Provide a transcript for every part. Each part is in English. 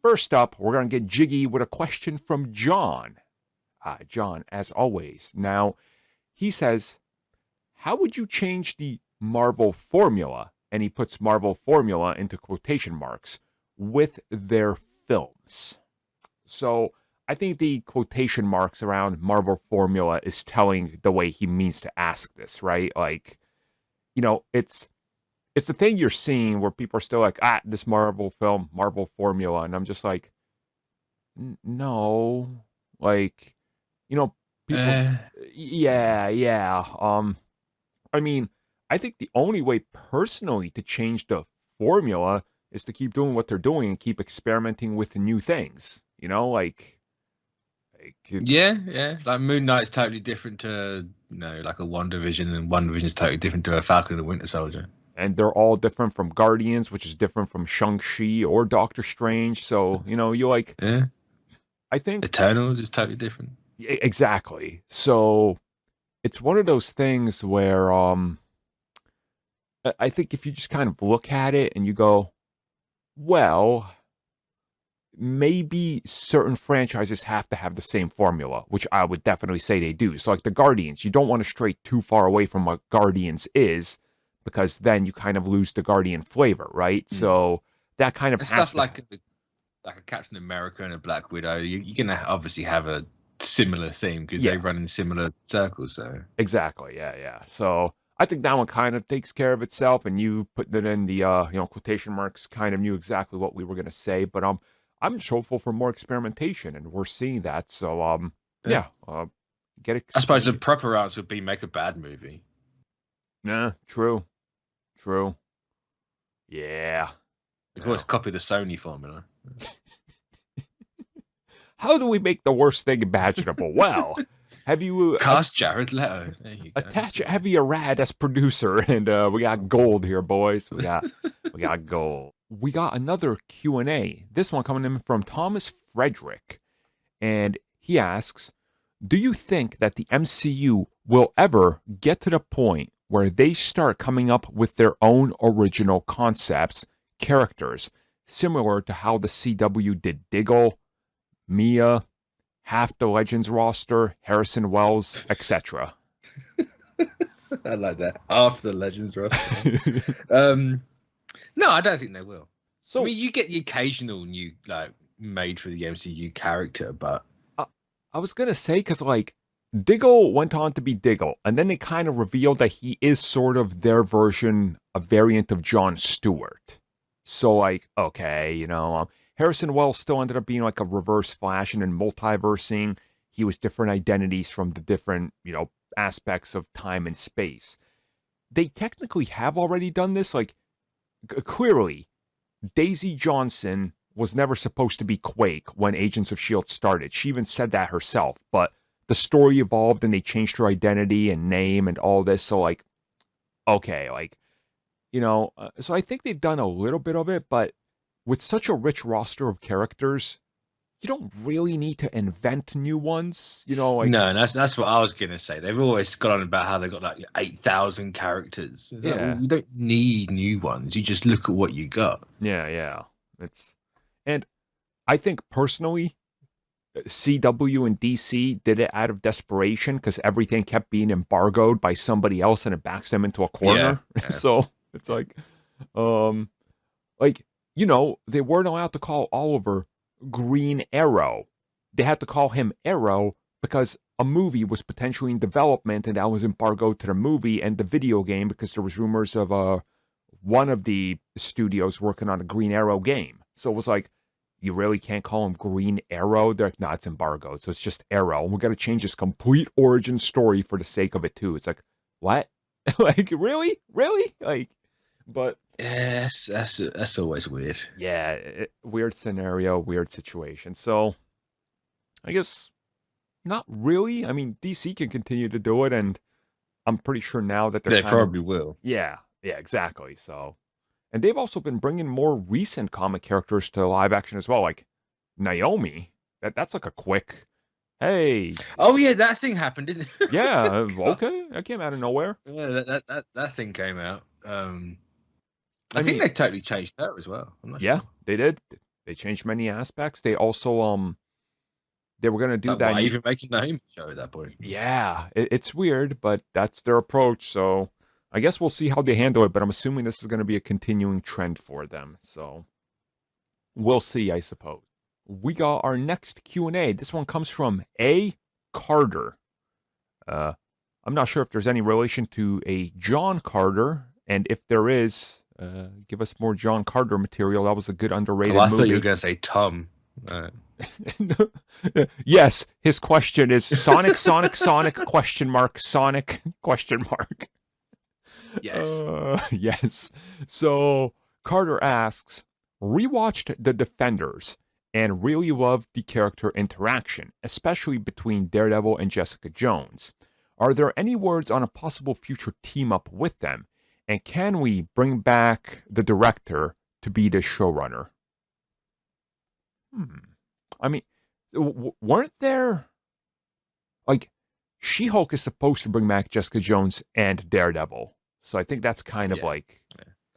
first up, we're going to get jiggy with a question from John. John, as always. Now, he says, how would you change the Marvel formula? And he puts Marvel formula into quotation marks with their films. So I think the quotation marks around Marvel formula is telling the way he means to ask this, right? Like, it's the thing you're seeing where people are still like, this Marvel film, Marvel formula. And I'm just like, no, like, people, yeah. I mean, I think the only way personally to change the formula is to keep doing what they're doing and keep experimenting with new things, like like Moon Knight's totally different to like a WandaVision, and WandaVision is totally different to a Falcon and the Winter Soldier, and they're all different from Guardians, which is different from Shang-Chi or Doctor Strange. So you like, I think Eternals is totally different. Exactly. So it's one of those things where I think if you just kind of look at it and you go, well, maybe certain franchises have to have the same formula, which I would definitely say they do. So like the Guardians, you don't want to stray too far away from what Guardians is, because then you kind of lose the Guardian flavor, right? So that kind of stuff like a Captain America and a Black Widow, you're gonna obviously have a similar theme because they run in similar circles. So exactly, yeah. So I think that one kind of takes care of itself, and you putting it in the quotation marks kind of knew exactly what we were gonna say. But I'm just hopeful for more experimentation, and we're seeing that. So get excited. I suppose the proper answer would be make a bad movie. Nah, true. Yeah. Of course, copy the Sony formula. How do we make the worst thing imaginable? Well, have you cast Jared Leto? Attach Heavy Arad as producer, and we got gold here, boys. We got gold. We got another Q&A. This one coming in from Thomas Frederick, and he asks, do you think that the MCU will ever get to the point where they start coming up with their own original concepts, characters, similar to how the CW did Diggle, Mia, half the Legends roster, Harrison Wells, etc.? I like that. Half the Legends roster. No, I don't think they will. So, I mean, you get the occasional new, made for the MCU character, but I was gonna say, because Diggle went on to be Diggle, and then they kind of revealed that he is sort of their version, a variant of Jon Stewart. So, okay, Harrison Wells still ended up being like a reverse Flash, and in multiversing, he was different identities from the different, aspects of time and space. They technically have already done this. Clearly, Daisy Johnson was never supposed to be Quake when Agents of S.H.I.E.L.D. started. She even said that herself, but the story evolved and they changed her identity and name and all this. So, okay, so I think they've done a little bit of it, but with such a rich roster of characters, you don't really need to invent new ones, No, that's what I was gonna say. They've always gone on about how they've got 8,000 characters. You don't need new ones. You just look at what you got. Yeah. And I think personally, CW and DC did it out of desperation because everything kept being embargoed by somebody else, and it backs them into a corner. Yeah. So it's they weren't allowed to call Oliver Green Arrow. They had to call him Arrow because a movie was potentially in development, and that was embargoed to the movie and the video game because there was rumors of one of the studios working on a Green Arrow game. So it was you really can't call him Green Arrow? They're like, no, it's embargoed, so it's just Arrow. And we're going to change his complete origin story for the sake of it, too. It's what? Really? But yes, that's always weird. Yeah, weird scenario, weird situation. So I guess not really. I mean, DC can continue to do it, and I'm pretty sure now that they probably will. Yeah, exactly. So, and they've also been bringing more recent comic characters to live action as well, like Naomi. That's a quick. Hey. Oh yeah, that thing happened, didn't it? Yeah. Okay, that came out of nowhere. Yeah, that thing came out. I think they totally changed her as well. I'm not sure. They did. They changed many aspects. They also they were gonna do like, that. Why even making a home show at that point? Yeah, it's weird, but that's their approach. So I guess we'll see how they handle it. But I'm assuming this is going to be a continuing trend for them. So we'll see, I suppose. We got our next Q&A. This one comes from A. Carter. I'm not sure if there's any relation to a John Carter, and if there is, give us more John Carter material. That was a good underrated I movie. thought you were going to say Tom. Yes, his question is Sonic, Sonic, Sonic, question mark, Sonic, question mark. Yes. Yes. So Carter asks, rewatched The Defenders and really loved the character interaction, especially between Daredevil and Jessica Jones. Are there any words on a possible future team up with them? And can we bring back the director to be the showrunner? I mean, weren't there, like, She-Hulk is supposed to bring back Jessica Jones and Daredevil. So I think that's kind of like...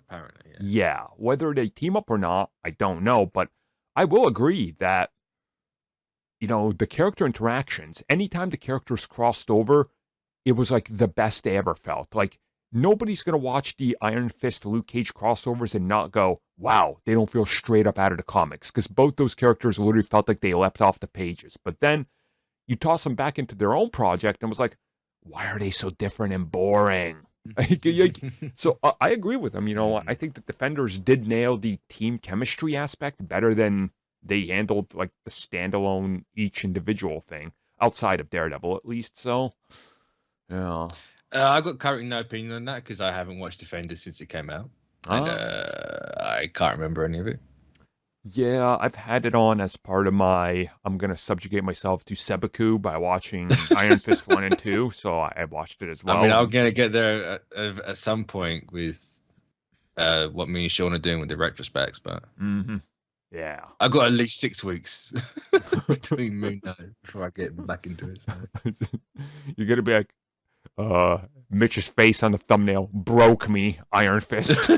apparently, yeah. Whether they team up or not, I don't know. But I will agree that, the character interactions, anytime the characters crossed over, it was like the best they ever felt. Like, nobody's going to watch the Iron Fist Luke Cage crossovers and not go, wow, they don't feel straight up out of the comics. Because both those characters literally felt like they leapt off the pages. But then you toss them back into their own project and was like, why are they so different and boring? So I agree with them. I think the Defenders did nail the team chemistry aspect better than they handled like the standalone each individual thing outside of Daredevil, at least. So, yeah. I've got currently no opinion on that because I haven't watched Defenders since it came out, and I can't remember any of it. Yeah, I've had it on as part of my, I'm going to subjugate myself to Sebaku by watching Iron Fist 1 and 2, so I watched it as well. I mean, I'm going to get there at some point with what me and Sean are doing with the retrospects, but yeah. I've got at least 6 weeks between Moon Knight before I get back into it. So. You're going to be like, Mitch's face on the thumbnail broke me, Iron Fist.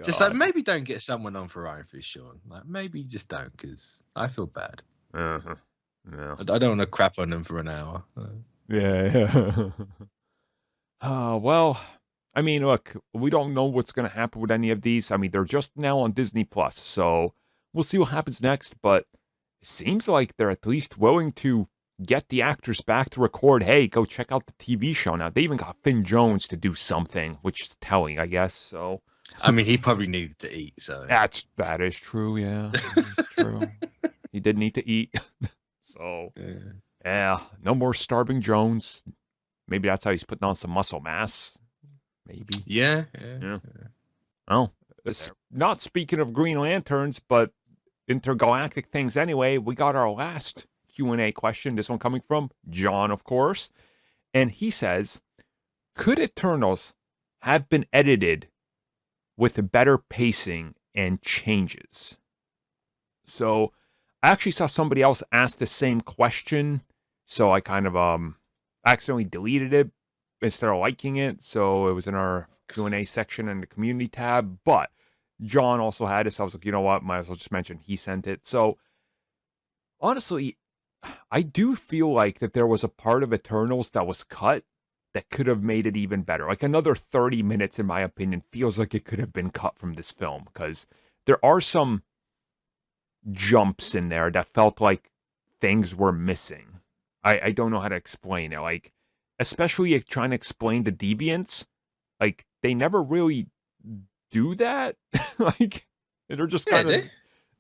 Just like maybe don't get someone on for Iron Fist, Sean. Like maybe just don't, because I feel bad. Yeah. I don't want to crap on them for an hour. Yeah. Well, I mean, look, we don't know what's going to happen with any of these. I mean, they're just now on Disney Plus, so we'll see what happens next. But it seems like they're at least willing to get the actors back to record, hey, go check out the TV show now. They even got Finn Jones to do something, which is telling, I guess. So, I mean, he probably needed to eat. So that is true. Yeah, that's true. He did need to eat. So, yeah, no more starving Jones. Maybe that's how he's putting on some muscle mass. Maybe. Yeah. Well, not speaking of Green Lanterns, but intergalactic things anyway, we got our last Q&A question. This one coming from John, of course. And he says, could Eternals have been edited with better pacing and changes? So I actually saw somebody else ask the same question. So I kind of accidentally deleted it instead of liking it. So it was in our Q&A section in the community tab. But John also had it. So I was like, you know what? Might as well just mention he sent it. So honestly, I do feel like that there was a part of Eternals that was cut that could have made it even better. Like another 30 minutes, in my opinion, feels like it could have been cut from this film because there are some jumps in there that felt like things were missing. I don't know how to explain it. Like, especially trying to explain the deviants, like they never really do that. Like they're just kind of.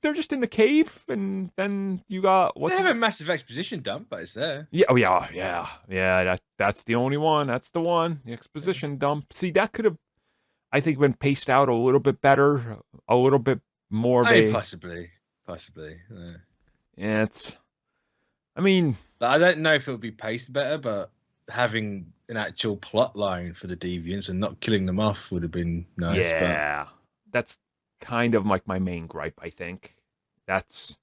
They're just in the cave, and then you got they have a massive exposition dump, but it's there. Yeah, oh yeah. That's the only one. That's the one. The exposition dump. See, that could have, I think, been paced out a little bit better, a little bit more of a possibly. Yeah, I mean, I don't know if it would be paced better, but having an actual plot line for the deviants and not killing them off would have been nice. Yeah, that's kind of like my main gripe, I think. That's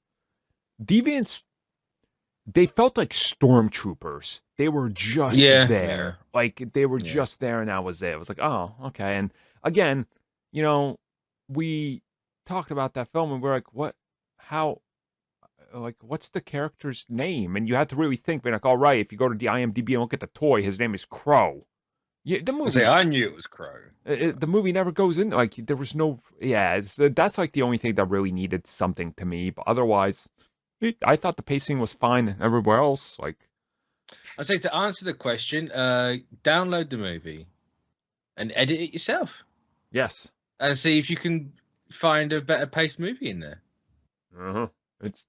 deviants. They felt like stormtroopers. They were just there. Yeah. Like they were just there and that was it. It was like, oh, okay. And again, we talked about that film and we're like, what, how, like, what's the character's name? And you had to really think, being like, all right, if you go to the IMDb and look at the toy, his name is Crow. Yeah, the movie. I knew it was Crow. The movie never goes in, like, there was no, yeah, that's like the only thing that really needed something to me. But otherwise, I thought the pacing was fine. Everywhere else, like, I'd say to answer the question, download the movie and edit it yourself. yes, and see if you can find a better paced movie in there. It's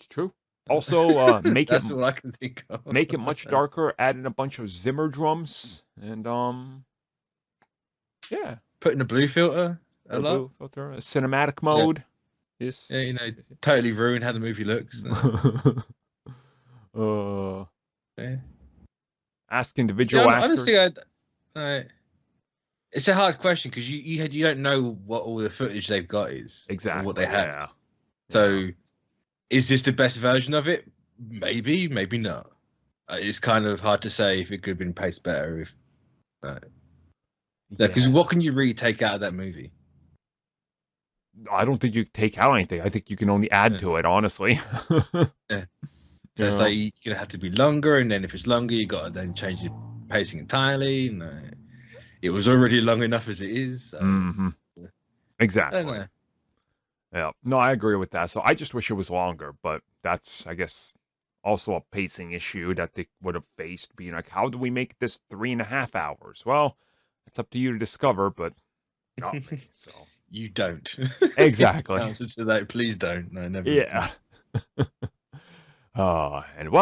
true. Also, make That's it all I can think of. make it much darker. Add in a bunch of Zimmer drums and yeah, put in a blue filter. A blue filter, a cinematic mode. Yeah. Yes, yeah, you know, totally ruin how the movie looks. Yeah. Ask individual actors. Honestly, it's a hard question because you don't know what all the footage they've got is. Exactly. What they had. Yeah. So, is this the best version of it? Maybe, maybe not. It's kind of hard to say if it could have been paced better. Because what can you really take out of that movie? I don't think you can take out anything. I think you can only add to it, honestly. Yeah. So it's like you're gonna have to be longer, and then if it's longer, you got to then change the pacing entirely. And it was already long enough as it is. So. Exactly. Yeah. No, I agree with that. So I just wish it was longer, but that's, I guess, also a pacing issue that they would have faced. Being like, how do we make this 3.5 hours? Well, it's up to you to discover, but not me. So you don't. Exactly. Answer to that, please don't. No, never. Yeah. And well.